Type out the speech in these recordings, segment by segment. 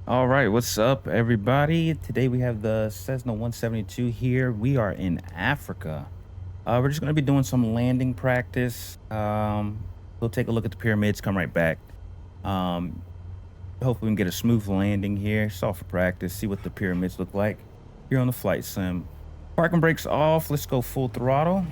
All right, what's up, everybody? Today we have the Cessna 172 here. We are in Africa. We're just going to be doing some landing practice. We'll take a look at the pyramids, come right back. Um, Hopefully, we can get a smooth landing here. It's all for practice. See what the pyramids look like here on the flight sim. Parking brakes off. Let's go full throttle.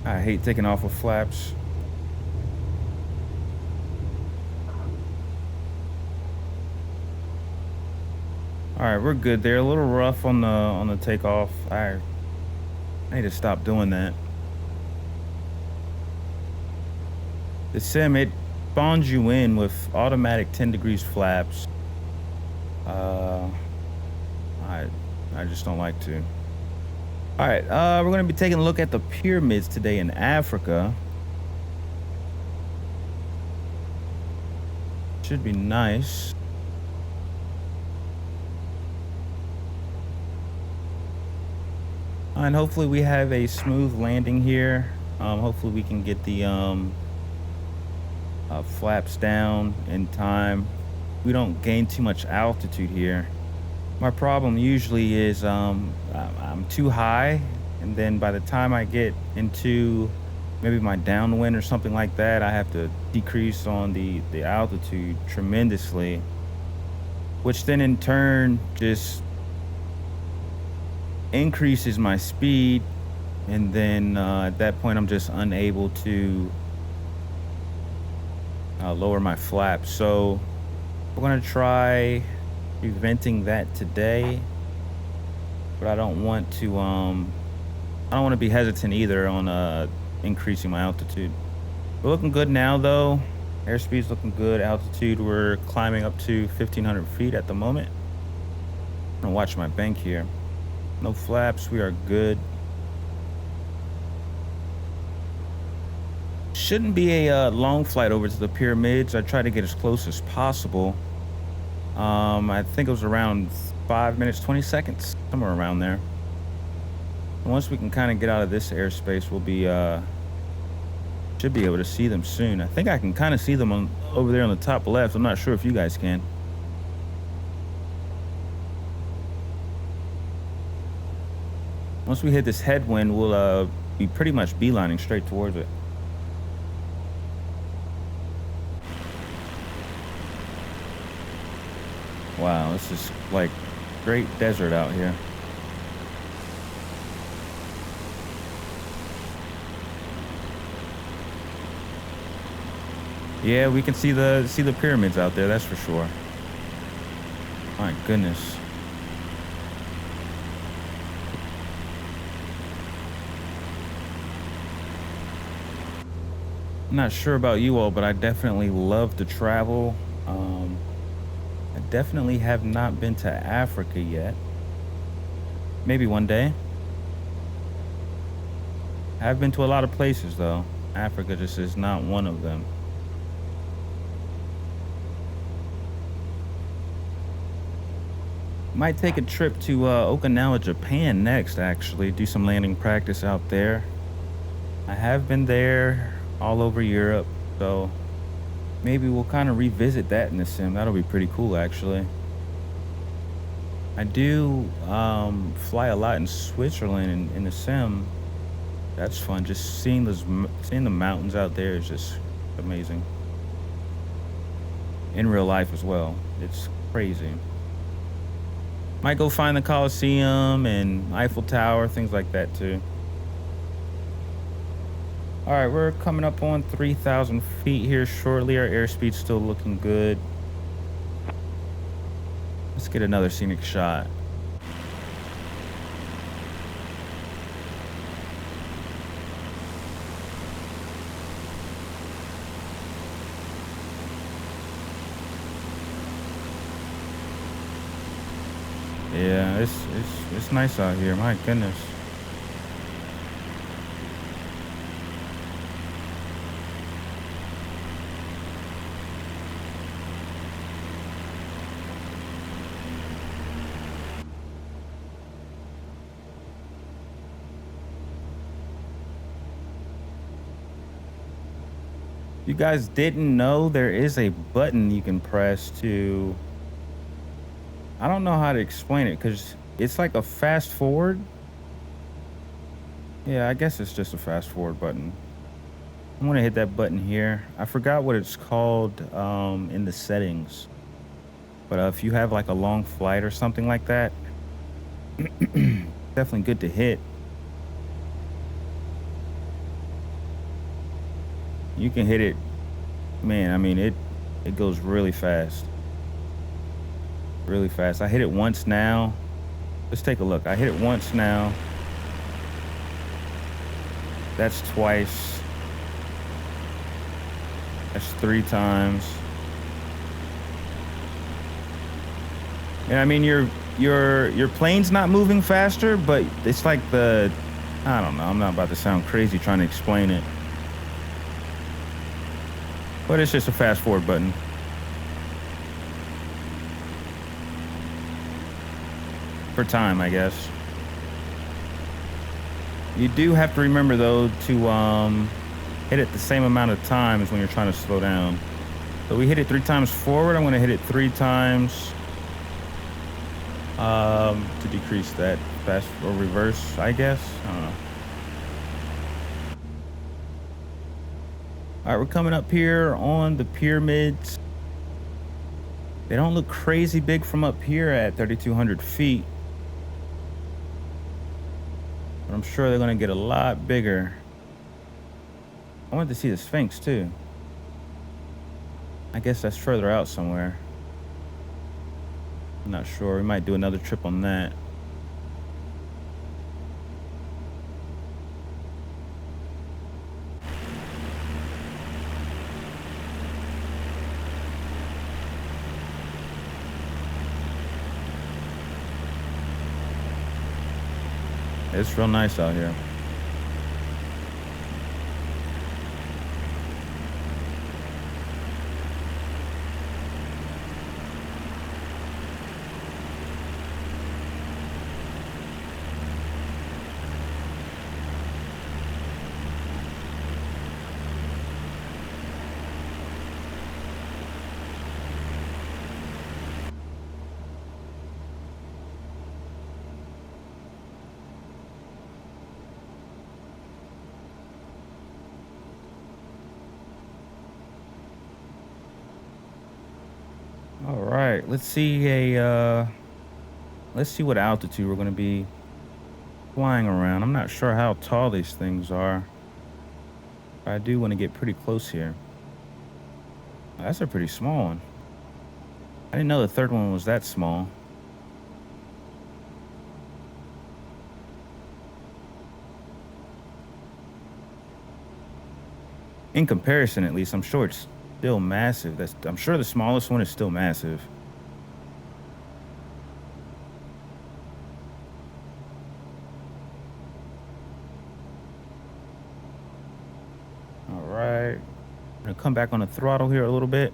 I hate taking off with flaps. All right, we're good there. A little rough on the takeoff. I need to stop doing that. The sim, it bonds you in with automatic 10 degrees flaps. Uh, I I just don't like to. All right, we're gonna be taking a look at the pyramids today in Africa. Should be nice. And hopefully we have a smooth landing here. Hopefully we can get the flaps down in time. We don't gain too much altitude here. My problem usually is I'm too high, and then by the time I get into maybe my downwind or something like that, I have to decrease on the altitude tremendously, which then in turn just increases my speed, and then at that point I'm just unable to lower my flaps. So we're gonna try preventing that today, but I don't want to be hesitant either on increasing my altitude. We're looking good now though. Airspeed's looking good. Altitude, we're climbing up to 1,500 feet at the moment. I'm gonna watch my bank here. No flaps, we are good. Shouldn't be a long flight over to the pyramids. I try to get as close as possible. I think it was around 5 minutes, 20 seconds, somewhere around there. Once we can kind of get out of this airspace, we'll be should be able to see them soon. I think I can kind of see them over there on the top left. I'm not sure if you guys can. Once we hit this headwind, we'll be pretty much beelining straight towards it. Wow, this is like great desert out here. Yeah, we can see the pyramids out there, that's for sure. My goodness. I'm not sure about you all, but I definitely love to travel. Um, I definitely have not been to Africa yet. Maybe one day. I've been to a lot of places though. Africa just is not one of them. Might take a trip to Okinawa, Japan next, actually. Do some landing practice out there. I have been there all over Europe, so maybe we'll kind of revisit that in the sim. That'll be pretty cool, actually. I do fly a lot in Switzerland in the sim. That's fun. Just seeing the mountains out there is just amazing. In real life as well. It's crazy. Might go find the Colosseum and Eiffel Tower, things like that too. All right, we're coming up on 3,000 feet here shortly. Our airspeed's still looking good. Let's get another scenic shot. Yeah, it's nice out here. My goodness. You guys didn't know there is a button you can press to, I don't know how to explain it because it's like a fast forward. Yeah, I guess it's just a fast forward button. I'm gonna hit that button here. I forgot what it's called in the settings, but if you have like a long flight or something like that, definitely good to hit. You can hit it, man. I mean, it goes really fast, really fast. I hit it once now. Let's take a look. I hit it once now. That's twice. That's 3 times. And I mean, your plane's not moving faster, but it's like I don't know. I'm not about to sound crazy trying to explain it, but it's just a fast forward button. For time, I guess. You do have to remember though to hit it the same amount of times when you're trying to slow down. So we hit it 3 times forward. I'm gonna hit it 3 times to decrease that fast or reverse, I guess. I don't know. All right, we're coming up here on the pyramids. They don't look crazy big from up here at 3,200 feet. But I'm sure they're gonna get a lot bigger. I wanted to see the Sphinx too. I guess that's further out somewhere. I'm not sure. We might do another trip on that. It's real nice out here. All right, let's see what altitude we're going to be flying around. I'm not sure how tall these things are. I do want to get pretty close here. That's a pretty small one. I didn't know the third one was that small. In comparison, at least, I'm sure it's still massive. I'm sure the smallest one is still massive. All right. I'm gonna come back on the throttle here a little bit.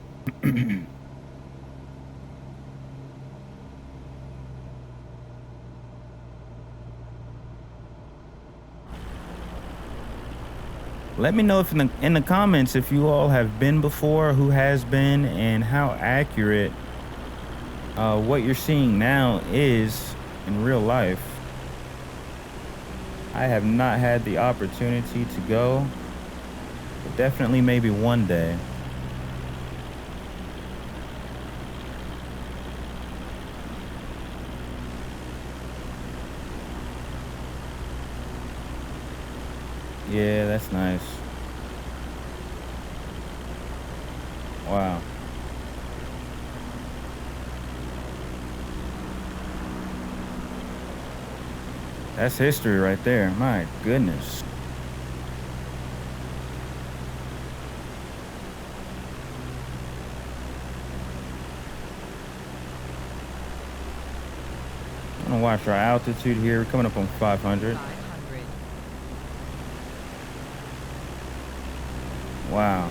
Let me know if in the comments if you all have been before, who has been, and how accurate what you're seeing now is in real life. I have not had the opportunity to go, but definitely maybe one day. Yeah, that's nice. Wow. That's history right there. My goodness. I'm gonna watch our altitude here. We're coming up on 500. Wow.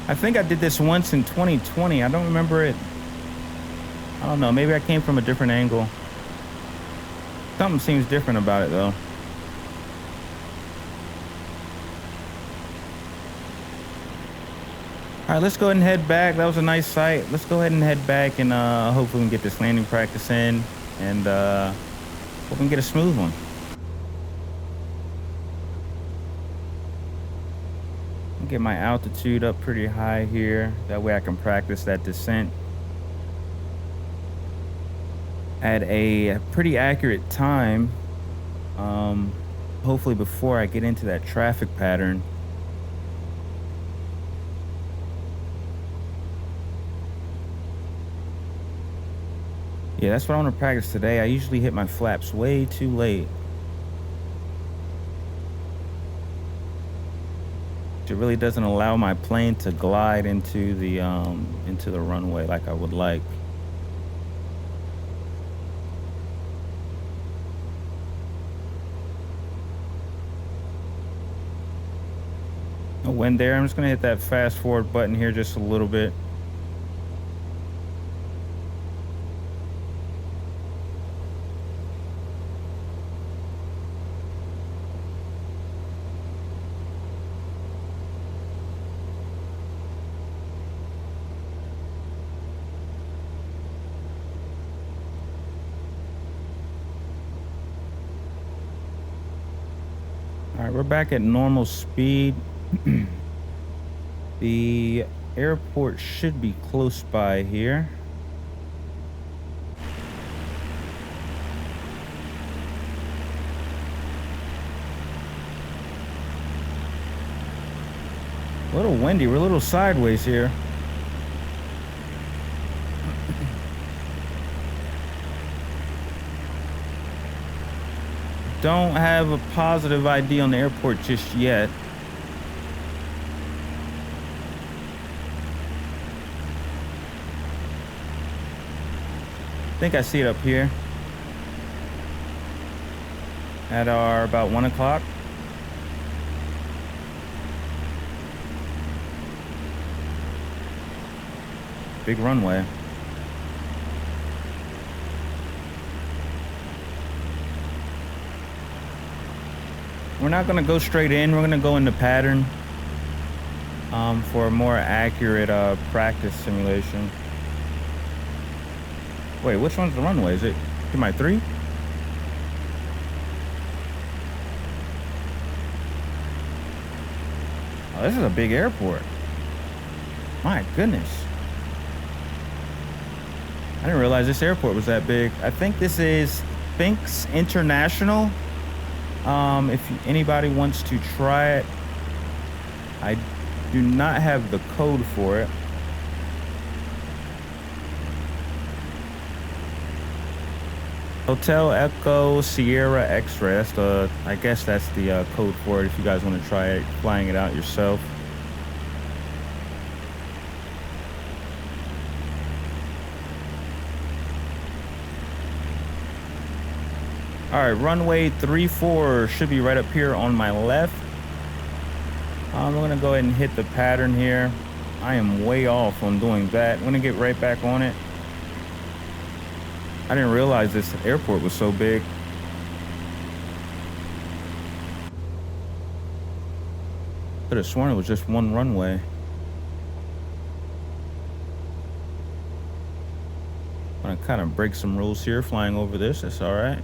I think I did this once in 2020. I don't remember it. I don't know. Maybe I came from a different angle. Something seems different about it though. All right, let's go ahead and head back. That was a nice sight. Let's go ahead and head back and hopefully we can get this landing practice in and hope we can get a smooth one. Get my altitude up pretty high here. That way I can practice that descent at a pretty accurate time. Hopefully before I get into that traffic pattern. Yeah, that's what I want to practice today. I usually hit my flaps way too late. It really doesn't allow my plane to glide into the runway like I would like. No wind there. I'm just gonna hit that fast forward button here just a little bit. All right, we're back at normal speed. The airport should be close by here. A little windy. We're a little sideways here. Don't have a positive ID on the airport just yet. I think I see it up here at our about 1 o'clock. Big runway. We're not going to go straight in. We're going to go into pattern for a more accurate practice simulation. Wait, which one's the runway? Is it my 3? Oh, this is a big airport. My goodness. I didn't realize this airport was that big. I think this is Sphinx International. If anybody wants to try it, I do not have the code for it. Hotel Echo Sierra X-Ray. That's the, I guess that's the code for it if you guys want to try it, flying it out yourself. All right, runway 34 should be right up here on my left. I'm gonna go ahead and hit the pattern here. I am way off on doing that. I'm gonna get right back on it. I didn't realize this airport was so big. Could have sworn it was just one runway. I'm gonna kind of break some rules here, flying over this. That's all right.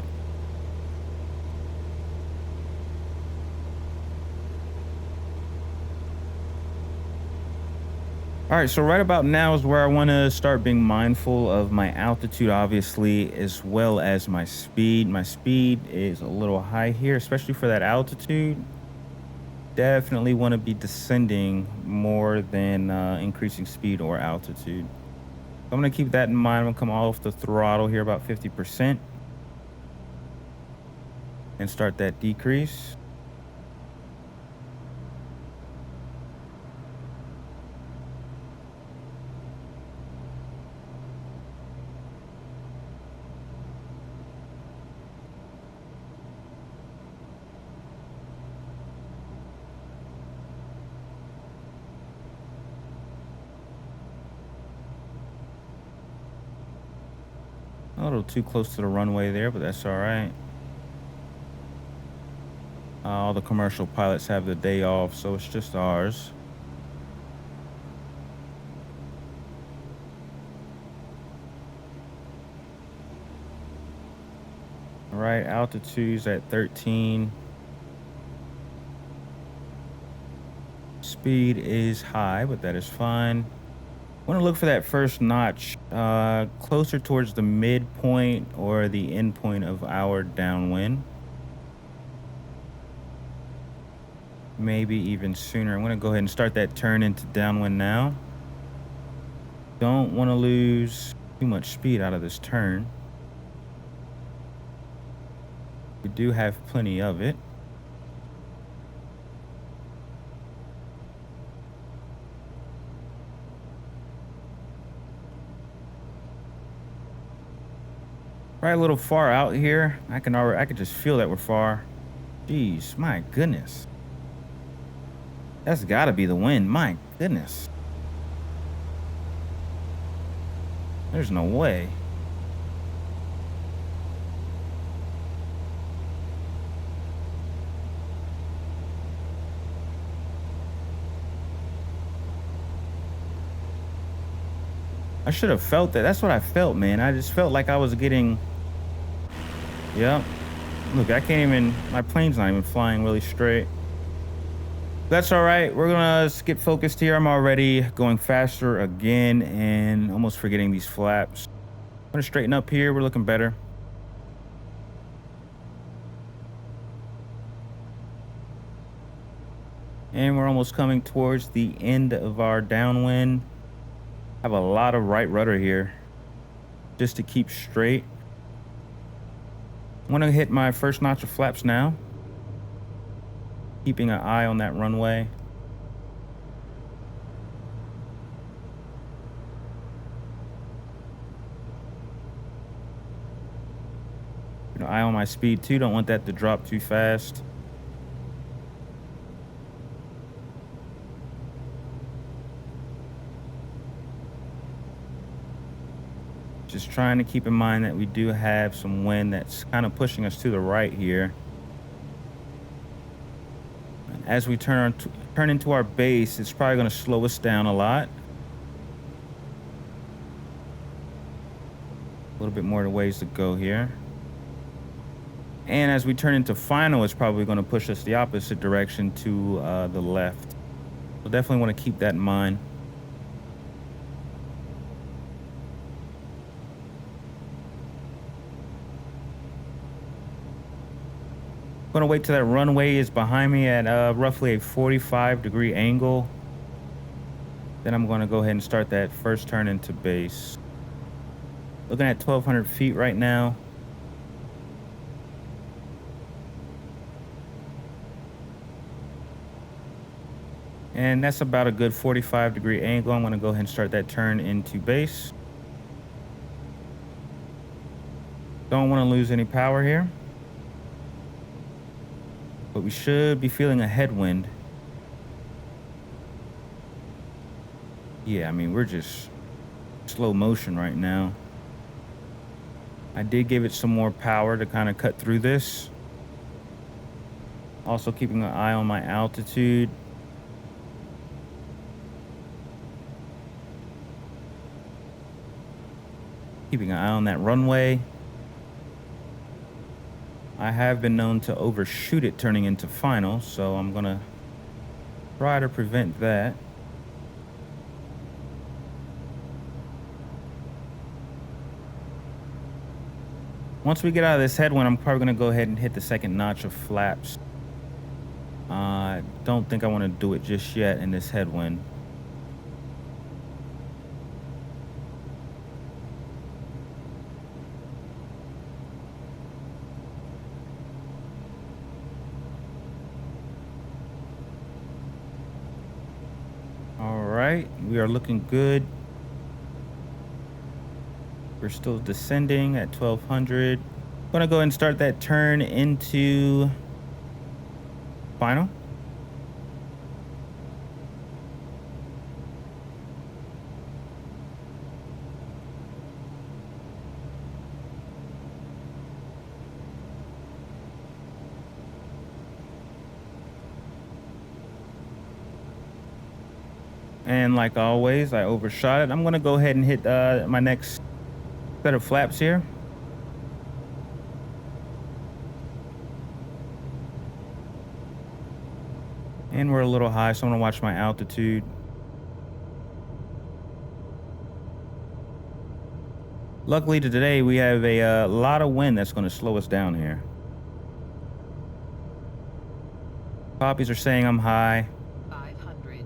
All right, so right about now is where I want to start being mindful of my altitude, obviously, as well as my speed. My speed is a little high here, especially for that altitude. Definitely want to be descending more than increasing speed or altitude. I'm going to keep that in mind. I'm going to come off the throttle here about 50% and start that decrease. A little too close to the runway there, but that's all right. All the commercial pilots have the day off, so it's just ours. All right, altitude's at 13. Speed is high, but that is fine. Want to look for that first notch closer towards the midpoint or the end point of our downwind. Maybe even sooner. I'm going to go ahead and start that turn into downwind now. Don't want to lose too much speed out of this turn. We do have plenty of it. Right, a little far out here. I could just feel that we're far. Jeez, my goodness. That's got to be the wind. My goodness. There's no way. I should have felt that. That's what I felt, man. I just felt like I was getting. Yep. Look, I can't even. My plane's not even flying really straight. That's all right. We're gonna skip focused here. I'm already going faster again and almost forgetting these flaps. I'm gonna straighten up here. We're looking better. And we're almost coming towards the end of our downwind. Have a lot of right rudder here just to keep straight. I'm gonna hit my first notch of flaps now, keeping an eye on that runway. Eye on my speed too. Don't want that to drop too fast. Just trying to keep in mind that we do have some wind that's kind of pushing us to the right here. As we turn into our base, it's probably going to slow us down a lot. A little bit more ways to go here. And as we turn into final, it's probably going to push us the opposite direction to the left. So definitely want to keep that in mind. I'm going to wait till that runway is behind me at roughly a 45-degree angle. Then I'm going to go ahead and start that first turn into base. Looking at 1,200 feet right now. And that's about a good 45-degree angle. I'm going to go ahead and start that turn into base. Don't want to lose any power here. But we should be feeling a headwind. Yeah, I mean, we're just slow motion right now. I did give it some more power to kind of cut through this. Also keeping an eye on my altitude. Keeping an eye on that runway. I have been known to overshoot it turning into final, so I'm going to try to prevent that. Once we get out of this headwind, I'm probably going to go ahead and hit the second notch of flaps. I don't think I want to do it just yet in this headwind. We are looking good. We're still descending at 1,200. I'm gonna go ahead and start that turn into final. And like always, I overshot it. I'm gonna go ahead and hit my next set of flaps here. And we're a little high, so I'm gonna watch my altitude. Luckily today we have a lot of wind that's gonna slow us down here. Copies are saying I'm high. 500.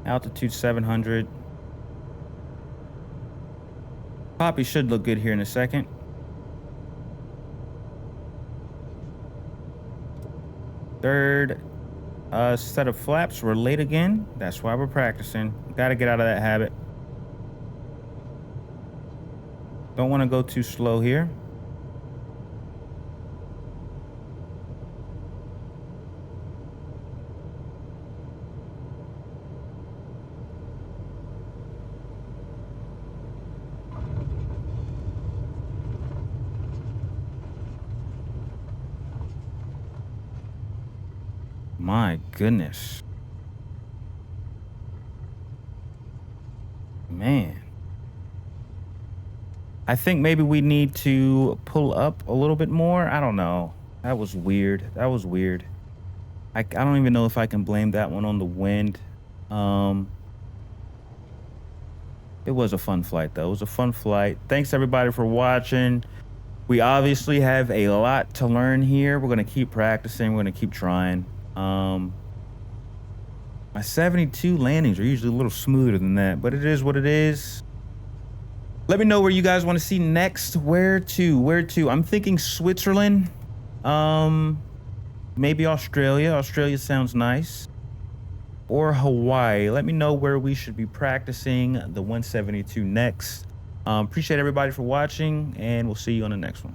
Altitude 700. Copy should look good here in a second. Third set of flaps. We're late again. That's why we're practicing. Got to get out of that habit. Don't want to go too slow here. My goodness. Man. I think maybe we need to pull up a little bit more. I don't know. That was weird. That was weird. I don't even know if I can blame that one on the wind. It was a fun flight, though. It was a fun flight. Thanks, everybody, for watching. We obviously have a lot to learn here. We're going to keep practicing. We're going to keep trying. My 72 landings are usually a little smoother than that, but it is what it is. Let me know where you guys want to see next. Where to? I'm thinking Switzerland. Maybe Australia. Australia sounds nice. Or Hawaii. Let me know where we should be practicing the 172 next. Appreciate everybody for watching, and we'll see you on the next one.